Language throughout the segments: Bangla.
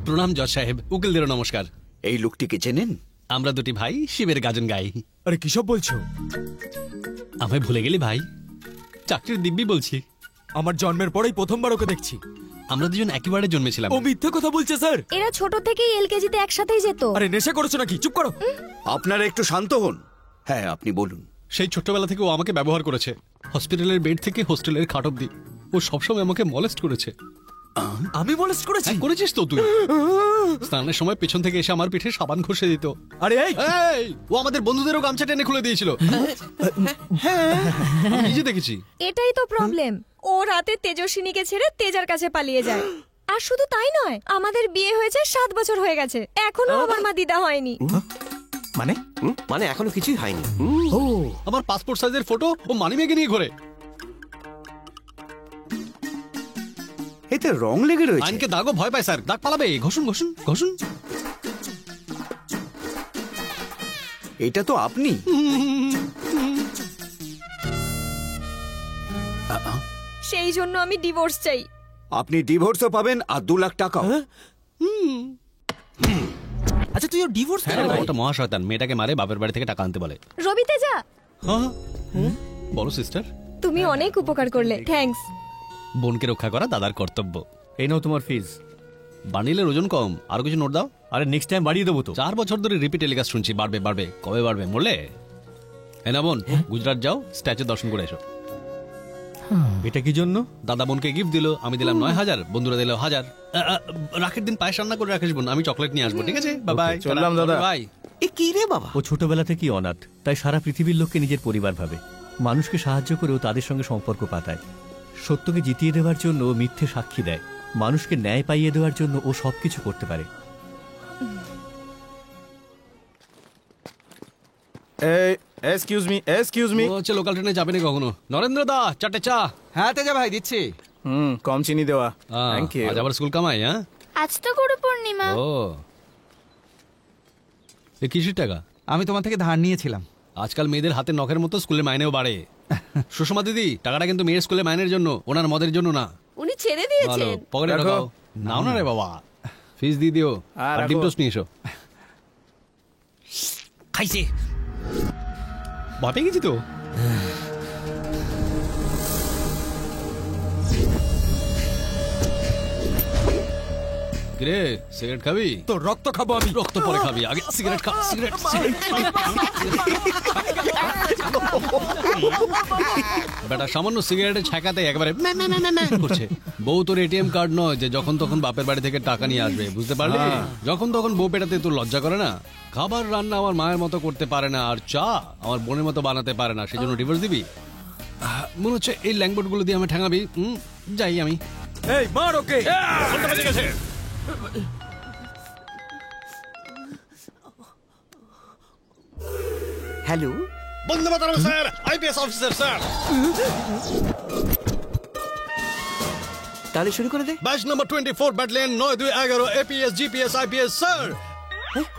প্রণাম জজ সাহেব, উকিলদেরও নমস্কার। এই লোকটিকে চেনেন? আমরা দুটি ভাই শিবের গাজন গাই। আরে কিসব বলছো? আমায় ভুলে গেলি ভাই? চাকরির দিব্যি বলছি। আমার জন্মের পরেই প্রথমবার ওকে দেখছি। আমরা দুজন একইবারে জন্মেছিলাম। ও মিথ্যে কথা বলছে স্যার। এরা ছোট থেকেই এলকেজিতে একসাথেই যেত। আরে নেশা করেছো নাকি? চুপ করো। আপনারা একটু শান্ত হন। হ্যাঁ, আপনি বলুন। সেই ছোট্টবেলা থেকে ও আমাকে ব্যবহার করেছে, হসপিটালের বেড থেকে হোস্টেলের খাট অব্দি। ও সবসময় আমাকে মলেস্ট করেছে। আমি মলেস্ট করেছি? করেছিস তো তুই। স্নানের সময় পেছন থেকে এসে আমার পিঠে সাবান ঘষে দিত। আরে এই, ও আমাদের বন্ধুদেরও গামছা টেনে খুলে দিয়েছিল। আমি নিজে দেখেছি। এটাই তো প্রবলেম। ও রাতে তেজস্বিনীকে ছেড়ে তেজার কাছে পালিয়ে যায়। আর শুধু তাই নয়, আমাদের বিয়ে হয়েছে 7 বছর হয়ে গেছে, এখনো আমার মা দিদা হয়নি। মানে এখনো কিছুই হয়নি। আমার পাসপোর্ট সাইজের ফটো ও মানিব্যাগে নিয়ে ঘোরে। এতে রং লেগে রয়েছে। আইনকে দাগও ভয় পায় স্যার, দাগ পালাবে। ঘষুন ঘষুন ঘষুন। এটা তো আপনি। সেই জন্য আমি ডিভোর্স চাই। আপনি ডিভোর্সও পাবেন আর 2 লাখ টাকা। আচ্ছা তুই ডিভোর্স? ওটা মহাশয়তান, মেয়েটাকে মারে বাপের বাড়ি থেকে টাকা আনতে বলে। রবি তেজা, বলো সিস্টার। তুমি অনেক উপকার করলে, থ্যাঙ্কস। বোনকে রক্ষা করা দাদার কর্তব্য। এই নাও তোমার ফিজ। বান্ডিলের ওজন কম, আরো কিছু নোট দাও। আরে নেক্সট টাইম বাড়িয়ে দেবো তো। 4 বছর ধরে রিপিট টেলিকাস্ট শুনছি, বাড়বে বাড়বে। কবে বাড়বে? মরলে না বোন, গুজরাট যাও, স্ট্যাচু দর্শন করে এসো। এটা কি জন্য? দাদা বোনকে গিফট দিল, আমি দিলাম 9000, বন্ধুরা দিল 1000। রাখের দিন পায়েস রান্না করে রাখিস বোন, আমি চকলেট নিয়ে আসবো। ঠিক আছে, বাই বাই। চললাম দাদা। বাই। এ কি রে বাবা? ও ছোটবেলা থেকেই অনাথ, তাই সারা পৃথিবীর লোককে নিজের পরিবার ভাবে। মানুষকে সাহায্য করেও তাদের সঙ্গে সম্পর্ক পাতায়। সত্যকে জিতিয়ে দেওয়ার জন্য ও মিথ্যে সাক্ষী দেয়। মানুষকে ন্যায় পাইয়ে দেওয়ার জন্য ও সবকিছু করতে পারে। Excuse me. ও হচ্ছে লোকাল ট্রেনে যাবে না কখনো। নরেন্দ্র দা, 4টে চা। হ্যাঁ তেজা ভাই দিচ্ছি। কম চিনি দেওয়া। Thank you. আজ আবার স্কুল কামাই? হ্যাঁ, আজ তো গুরু পূর্ণিমা। ও এ কিসের টাকা? আমি তোমার থেকে ধার নিয়েছিলাম। আজকাল মেয়েদের হাতে নখের মতো স্কুলের মাইনেও বাড়ে। সুষমা দিদি, টাকাটা কিন্তু মেয়ের স্কুলের মাইনের জন্য, ওনার মদের জন্য না। উনি ছেড়ে ভালো, দিয়েছেন। পকেটে রাখো। নাও না রে বাবা, ফিস দিয়ে দিও। আর ডিম টোস্ট নিয়ে এসো। খাইছে, ভয় পেয়ে গেছি তো। কিরে, সিগারেট খাবি? তো রক্ত খাবো আমি। রক্ত পরে খাবি, আগে সিগারেট খা। সিগারেট বেটা সামান্য সিগারেটের ছ্যাঁকাতে একবারে করছে। বউ তোর এটিএম কার্ড নয় যে যখন তখন বাপের বাড়ি থেকে টাকা নিয়ে আসবে, বুঝতে পারলি? যখন তখন বউ পেটাতে তোর লজ্জা করে না? খাবার রান্না আমার মায়ের মতো করতে পারে না, আর চা আমার বোনের মতো বানাতে পারে না, সেজন্য ডিভোর্স দিবি? মনে হচ্ছে এই ল্যাঙ্গুয়েজ গুলো দিয়ে আমি ঠ্যাঙাবি। যাই আমি। এই মার okay. Hello, Vande Mataram sir, IPS officer sir. তাহলে শুরু করে দে। Batch number 24 battalion 9211 APS GPS IPS sir.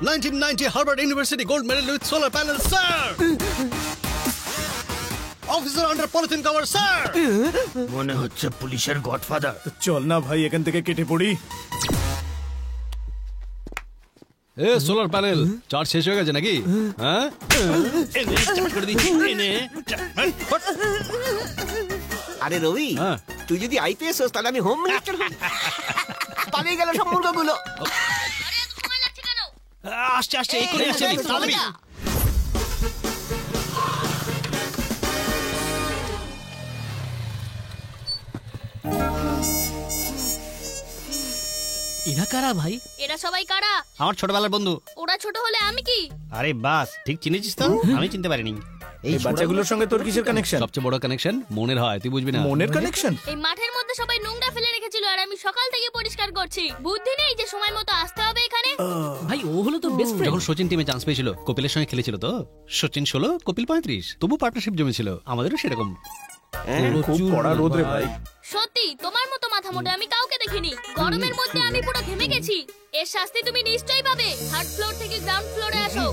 1990 Harvard University gold medal with solar panel sir. Officer under polythene cover sir. মনে হচ্ছে পুলিশের গডফাদার। চল না ভাই এখান থেকে কেটে পড়ি। এ সোলার প্যানেল চার্জ শেষ হয়ে গেছে নাকি? হ্যাঁ, আরে রবি, তুই যদি আইপিএস হোস তাহলে আমি হোম মিনিস্টার হই। পালিয়ে গেল সব মুরগাগুলো। আসছে আসছে, এই করে আসছে। এরা কারা ভাই? এরা সবাই কারা? আমার ছোটবেলার বন্ধু। ওরা ছোট হলে আমি কি? আরে বাস, ঠিক চিনেছিস তো? আমি চিনতে পারিনি। এই বাচ্চাগুলোর সঙ্গে তোর কিসের কানেকশন? সবচেয়ে বড় কানেকশন মনের হয়, তুই বুঝবি না। মনের কানেকশন? এই মাঠের মধ্যে সবাই নোংরা ফেলে রেখেছিল আর আমি সকাল থেকে পরিষ্কার করছি। বুদ্ধি নেই যে সময় মতো আসতে হবে এখানে। ভাই ও হলো তো বেস্ট ফ্রেন্ড। যখন সচিন টিমে চান্স পেয়েছিল, কপিলের সঙ্গে খেলেছিল তো। সচিন 16, কপিল 35, তবু পার্টনারশিপ জমেছিল। আমাদেরও সেরকম। খুব কড়া রোদ রে ভাই। সত্যি তোমার মতো মাথা মোটা আমি কাউকে দেখিনি। গরমের মধ্যে আমি পুরো ঘেমে গেছি। এর শাস্তি তুমি নিশ্চয়ই পাবে। থার্ড ফ্লোর থেকে গ্রাউন্ড ফ্লোরে আসো।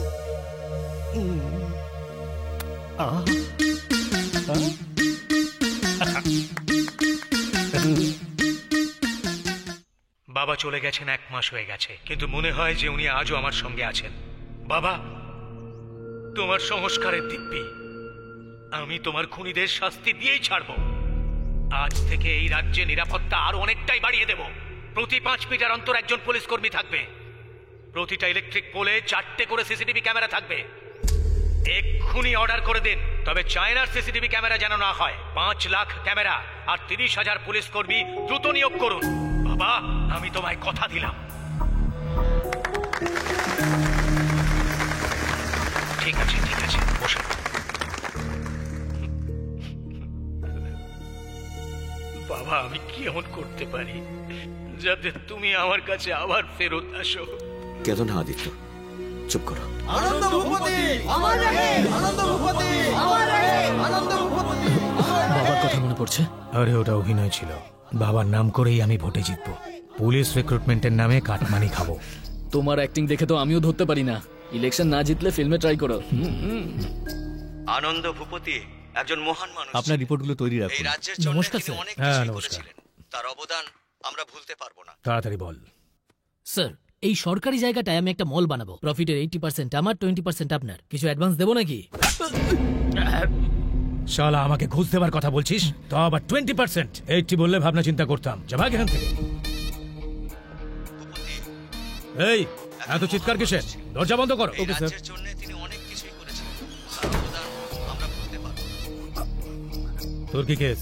বাবা চলে গেছেন 1 মাস হয়ে গেছে, কিন্তু মনে হয় যে উনি আজও আমার সঙ্গে আছেন। বাবা, তোমার সংস্কারের দিব্যি, আমি তোমার খুনিদের শাস্তি দিয়েই ছাড়বো। আজ থেকে এই রাজ্যে নিরাপত্তা আরো অনেকটাই বাড়িয়ে দেব। প্রতি 5 মিটার অন্তর একজন পুলিশ কর্মী থাকবে। প্রতিটা ইলেকট্রিক পোলে 4টে করে সিসিটিভি ক্যামেরা থাকবে। এক্ষুনি অর্ডার করে দিন, তবে চায়নার সিসিটিভি ক্যামেরা যেন না হয়। 5 লাখ ক্যামেরা আর 30,000 পুলিশ কর্মী দ্রুত নিয়োগ করুন। বাবা, আমি তোমায় কথা দিলাম। ঠিক আছে, ঠিক আছে, বসে। বাবা, আমি কি এমন করতে পারি যাতে তুমি আমার কাছে আবার ফেরত আসো? কেঁদো না আদিত্য, চুপ করো। বাবার কথা মনে পড়ছে। আরে ওটা অভিনয় ছিল। বাবার নাম করেই আমি ভোটে জিতবো। পুলিশ রিক্রুটমেন্টের নামে কাটমানি খাবো। তোমার অ্যাক্টিং দেখে তো আমিও ধরতে পারি না। ইলেকশন না জিতলে ফিল্মে ট্রাই করো। আনন্দ ভূপতি একজন মহান মানুষ। আপনার রিপোর্টগুলো তৈরি এই রাখুন। রাজ্যের জন্য নমস্কার, তিনি স্যার। অনেক হ্যাঁ, কিছু নমস্কার। করেছিলেন। তার অবদান আমরা ভুলতে পারবো না। তাড়াতাড়ি বল। স্যার, এই সরকারি জায়গাটায় আমি একটা মল বানাবো। প্রফিটের 80% আমার, 20% আপনার। কিছু অ্যাডভান্স দেবো নাকি? শালা, আমাকে ঘুষ দেবার কথা বলছিস? তো আবার 20%? 80 বললে ভাবনা চিন্তা করতাম। যাবা এখান থেকে। এই, এত চিৎকার কিসের? দরজা বন্ধ করো। এই রাজ্যের জন্য তিনি অনেক কিছুই করেছিলেন। তার অবদান আমরা ভুলতে পারবো না। তোর কি কেস?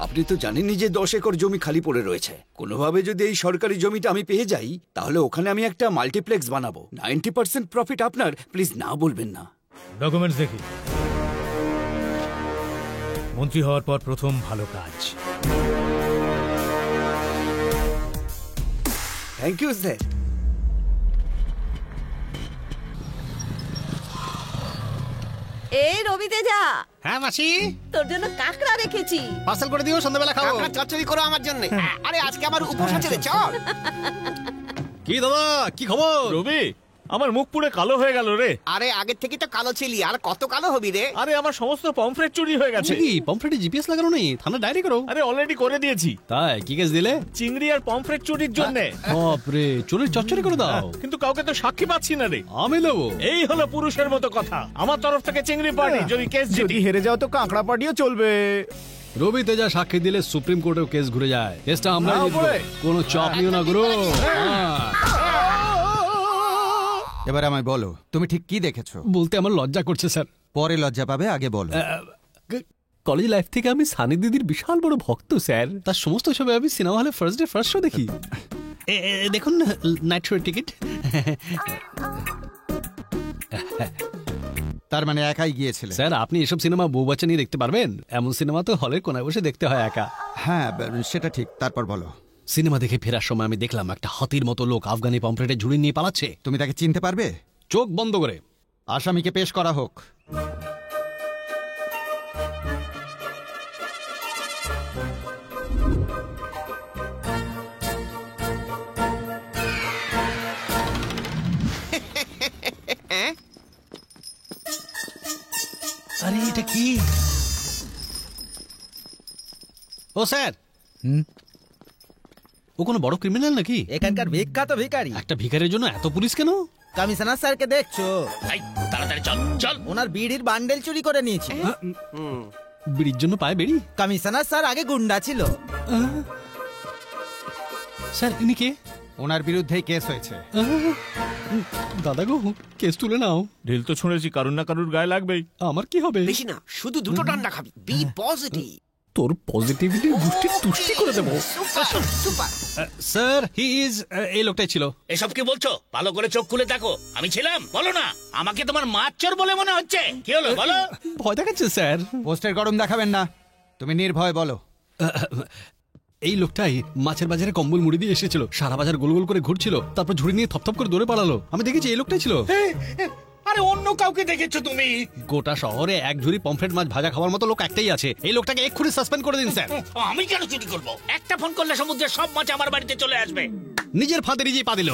আপনি তো জানেনই যে 10 একর জমি খালি পড়ে রয়েছে। কোনোভাবে যদি এই সরকারি জমিটা আমি পেয়ে যাই, তাহলে ওখানে আমি একটা মাল্টিপ্লেক্স বানাবো। 90% প্রফিট আপনার। প্লিজ না বলবেন না। ডকুমেন্টস দেখি। মন্ত্রী হওয়ার পর প্রথম ভালো কাজ। Thank you sir. এই রবি তেজা, হ্যাঁ মাসি, তোর জন্য কাঁকড়া রেখেছি। পার্সেল করে দিও, সন্ধ্যাবেলা খাবো। চচ্চড়ি করো আমার জন্য। আরে আজকে আমার উপোস আছে রে, চল। কি দাদা, কি খবর? রবি, আমার মুখ পুরো কালো হয়ে গেল রে। আরে আগের থেকে তো কালো ছিলি, আর কত কালো হবি রে? আরে আমার সমস্ত পমফ্রেট চুরি হয়ে গেছে। কি পমফ্রেটে জিপিএস লাগানো নেই? থানা ডায়েরি করো। আরে অলরেডি করে দিয়েছি। তাই কি কেস দিলে? চিংড়ি আর পমফ্রেট চুরির জন্য। বাপরে, চোরের চচ্চড়ি করে দাও। কিন্তু কাউকে তো সাক্ষী পাচ্ছি না রে। আমি নেবো। এই হলো পুরুষের মতো কথা। আমার তরফ থেকে চিংড়ি পার্টি। যদি কেস যদি হেরে যাও তো কাঁকড়া পার্টিও চলবে। রবি তেজা সাক্ষী দিলে সুপ্রিম কোর্টেও কেস ঘুরে যায়। কেসটা আমরা জিতবো। কোনো চাপ নিও না গুরু। এবার আমায় বলো, তুমি ঠিক কি দেখেছো? বলতে আমার লজ্জা করছে স্যার। পরে লজ্জা পাবে, আগে বলো। কলেজ লাইফ থেকে আমি সানি দিদির বিশাল বড় ভক্ত স্যার। তার সমস্ত ছবি আমি সিনেমা হলে ফার্স্ট ডে ফার্স্ট শো দেখি। দেখুন, নাইট শোর টিকিট। তার মানে একাই গিয়েছিলে? স্যার, আপনি এসব সিনেমা বউ বাচ্চা নিয়ে দেখতে পারবেন? এমন সিনেমা তো হলের কোনায় বসে দেখতে হয় একা। হ্যাঁ, সেটা ঠিক। তারপর বলো। সিনেমা দেখে ফেরার সময় আমি দেখলাম একটা হাতির মতো লোক আফগানি পমফ্রেটে ঝুড়ি নিয়ে পালাচ্ছে। তুমি তাকে চিনতে পারবে? চোখ বন্ধ করে। আসামিকে পেশ করা হোক। আরে এটা কি? ও স্যার, ও কোনো বড় ক্রিমিনাল নাকি? এখানকার বিখ্যাত ভিখারি। একটা ভিখারির জন্য এত পুলিশ কেন? কমিশনার স্যারকে দেখছো? তাড়াতাড়ি চল চল। ওনার বিড়ির বান্ডেল চুরি করে নিয়েছি। বিড়ির জন্য পায় বেড়ি? কমিশনার স্যার আগে গুন্ডা ছিল। স্যার, ইনি কে? ওনার বিরুদ্ধেই কেস হয়েছে। দাদা গো, কেস তুলে নাও। ঢিল তো শুনেছি, কারুর না কারুর গায়ে লাগবেই। আমার কি হবে? বেশি না, শুধু 2টো ঠান্ডা খাবি। B positive. তোর পজিটিভিটি গুষ্টি তুষ্টি করে দেবো। সুপার। স্যার, হি ইজ, এই লোকটাই ছিল। এসব কি বলছো? ভালো করে চোখ খুলে দেখো। আমি ছিলাম? বলো না। আমাকে তোমার মাচ্চর বলে মনে হচ্ছে। কি হলো বলো? ভয় দেখাচ্ছে স্যার। পোস্টের গরম দেখাবেন না, তুমি নির্ভয় বলো। এই লোকটাই মাছের বাজারে কম্বল মুড়ি দিয়ে এসেছিল। সারা বাজার গোল গোল করে ঘুরছিল, তারপর ঝুড়ি নিয়ে থপথপ করে দৌড়ে পালালো। আমি দেখেছি এই লোকটাই ছিল। আরে অন্য কাউকে দেখেছো তুমি? গোটা শহরে এক ঝুড়ি পমফ্রেট মাছ ভাজা খাওয়ার মতো লোক একটাই আছে। এই লোকটাকে এক্ষুনি সাসপেন্ড করে দিন স্যার। আমি কেন চুরি করবো? একটা ফোন করলে সমুদ্রের সব মাছ আমার বাড়িতে চলে আসবে। নিজের ফাঁদে নিজেই পা দিল।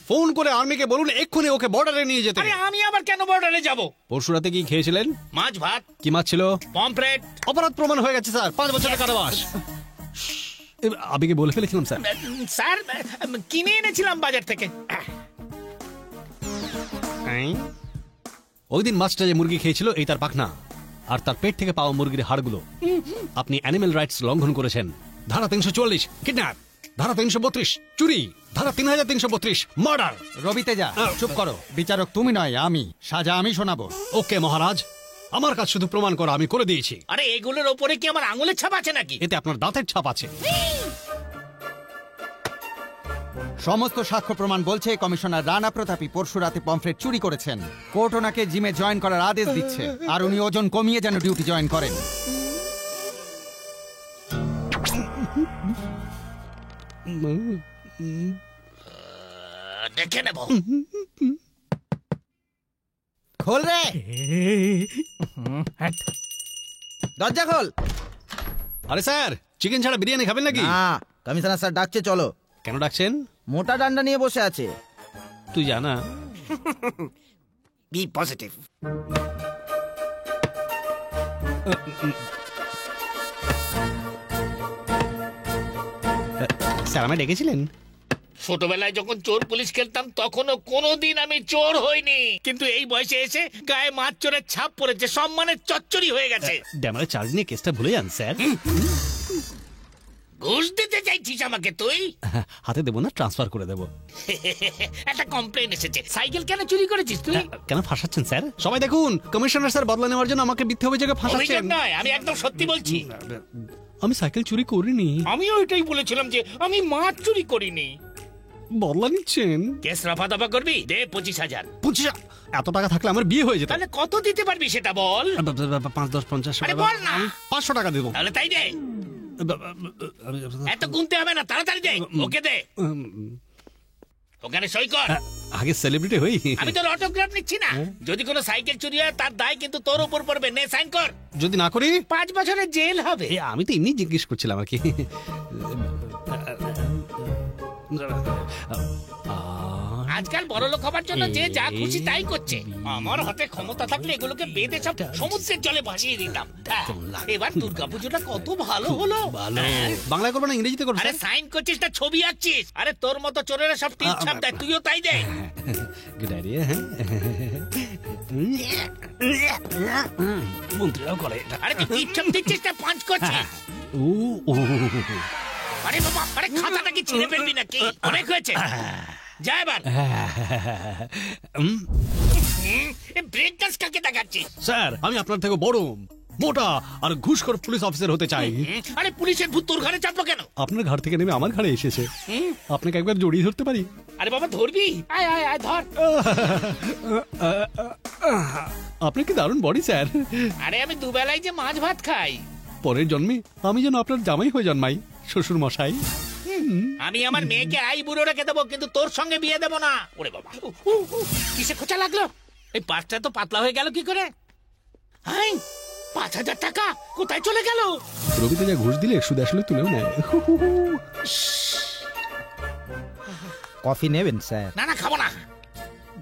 ফোন করে আর্মিকে বলুন এক্ষুনি ওকে বর্ডারে নিয়ে যেতে। আরে আমি আবার কেন বর্ডারে যাব? পরশু রাতে কি খেয়েছিলেন? মাছ ভাত। কি মাছ ছিল? পমফ্রেট। অপরাধ প্রমাণ হয়ে গেছে স্যার, 5 বছরের কারাবাস। আবেগে বলে ফেলেছিলাম স্যার। স্যার কিনে এনেছিলাম বাজার থেকে। ওই দিন মাছটা যে মুরগি খেয়েছিল এই তার পাখনা, আর তার পেট থেকে পাওয়া মুরগির হাড়গুলো। আপনি অ্যানিমেল রাইটস লঙ্ঘন করেছেন। ধারা 344 কিডন্যাপ, ধারা 332 চুরি, ধারা 3332 মার্ডার। রবি তেজা, চুপ করো। বিচারক তুমি নয় আমি, সাজা আমি শোনাবো। ওকে মহারাজ, আমার কাজ শুধু প্রমাণ করা, আমি করে দিয়েছি। আরে এগুলোর ওপরে কি আমার আঙুলের ছাপ আছে নাকি? এতে আপনার দাঁতের ছাপ আছে। সমস্ত সাক্ষ্য প্রমাণ বলছে কমিশনার রানা প্রতাপী পরশু রাতে পমফ্রেট চুরি করেছেন। কোর্ট ওনাকে জিমে জয়েন করার আদেশ দিচ্ছে, আর উনি ওজন কমিয়ে যেন ডিউটি জয়েন করেন। দেখে নেব। খোল রে, দরজা খোল। আরে স্যার, চিকেন ছাড়া বিরিয়ানি খাবেন নাকি? না, কমিশনার স্যার ডাকছে, চলো। কেন ডাকছেন? মোটা ডান্ডা নিয়ে বসে আছে। তুই জানা। B positive. স্যার আমায় ডেকেছিলেন? ছোটবেলায় যখন চোর পুলিশ খেলতাম তখনও কোনোদিন আমি চোর হইনি, কিন্তু এই বয়সে এসে গায়ে মাছ চোরের ছাপ পড়েছে, সম্মানের চচ্চড়ি হয়ে গেছে। ড্যামারের চার্জ নিয়ে কেসটা ভুলে যান স্যার। ঘুষ দিতে চাইছিস আমাকে তুই? হাতে দেবো না, ট্রান্সফার করে দেবো। একটা কমপ্লেন এসেছে, সাইকেল কেন চুরি করেছিস তুই? কেন ফাঁসাচ্ছেন স্যার? সবাই দেখুন, কমিশনার স্যার বদলা নেওয়ার জন্য আমাকে মিথ্যে অভিযোগে অভিযোগ ফাঁসাচ্ছেন। নয়, আমি একদম সত্যি বলছি। আমি সাইকেল চুরি করিনি। আমিও এটাই বলেছিলাম যে আমি মাছ চুরি করিনি। বদলা নিচ্ছেন? কেস রফা দফা করবি? দে 25,000। 25,000? এত টাকা থাকলে আমার বিয়ে হয়ে যেত। তাহলে কত দিতে পারবি সেটা বল। 5, 10, 50। আরে বল না। 500 টাকা দেবো। তাহলে তাই দে। এত গুনতে হবে না, তাড়াতাড়ি দে। ওকে দে, ওখানে সই কর। আগে সেলিব্রিটি হই। আমি তোর অটোগ্রাফ নিচ্ছি না। যদি কোনো সাইকেল চুরি হয় তার দায় কিন্তু তোর উপর পড়বে। নে সাইন কর। যদি না করি 5 বছরের জেল হবে। আমি তো এমনি জিজ্ঞেস করছিলাম আর কি। আজকাল বড় লোক হবার জন্য যে যা খুশি তাই করছে। আমার হাতে ক্ষমতা থাকলে এগুলোকে বেঁধে সব সমুদ্রের জলে ভাসিয়ে দিতাম। এবার দুর্গাপুজোটা কত ভালো হলো। বাংলায় করবো না ইংরেজিতে করবো? আরে সাইন করছিস না ছবি আঁকছিস? আরে তোর মতো চোরেরা সব টিপ ছাপ দেয়, তুইও তাই দে। Good idea. মন্ত্রীরাও করে। আরে তুই টিপ ছাপ দিচ্ছিস না পাঁচ করছিস? আরে বাবা, আরে খাতাটা কি ছিঁড়ে ফেলবি নাকি? অনেক হয়েছে, যা এবার। ব্রেক ডান্স কাকে দেখাচ্ছিস? স্যার, আমি আপনার থেকে বড়, মোটা আর ঘুষখোর পুলিশ অফিসার হতে চাই। আরে পুলিশের ভূত তোর ঘরে চাপলো কেন? আপনার ঘর থেকে নেমে আমার ঘরে এসেছে। আপনাকে একবার জড়িয়ে ধরতে পারি? আরে বাবা ধরবি? আয় আয় আয় ধর। আপনি কি দারুণ বডি স্যার। আরে আমি দুবেলায় যে মাছ ভাত খাই। পরের জন্মে আমি যেন আপনার জামাই হয়ে জন্মাই, শ্বশুর মশাই। আমি আমার মেয়েকে আই বুড়ো রেখে দেবো, কিন্তু তোর সঙ্গে বিয়ে দেবো না। ওরে বাবা, কিসে খোঁচা লাগলো? এই পাঁচটা তো পাতলা হয়ে গেল কি করে? 5,000 টাকা কোথায় চলে গেল? রবিতে যা ঘুষ দিলে সুদ আসলে তুলেও নেয়। কফি নেবেন স্যার? না না, খাবো না।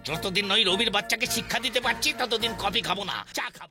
যতদিন নয় রবির বাচ্চাকে শিক্ষা দিতে পারছি ততদিন কফি খাবো না, চা খাবো।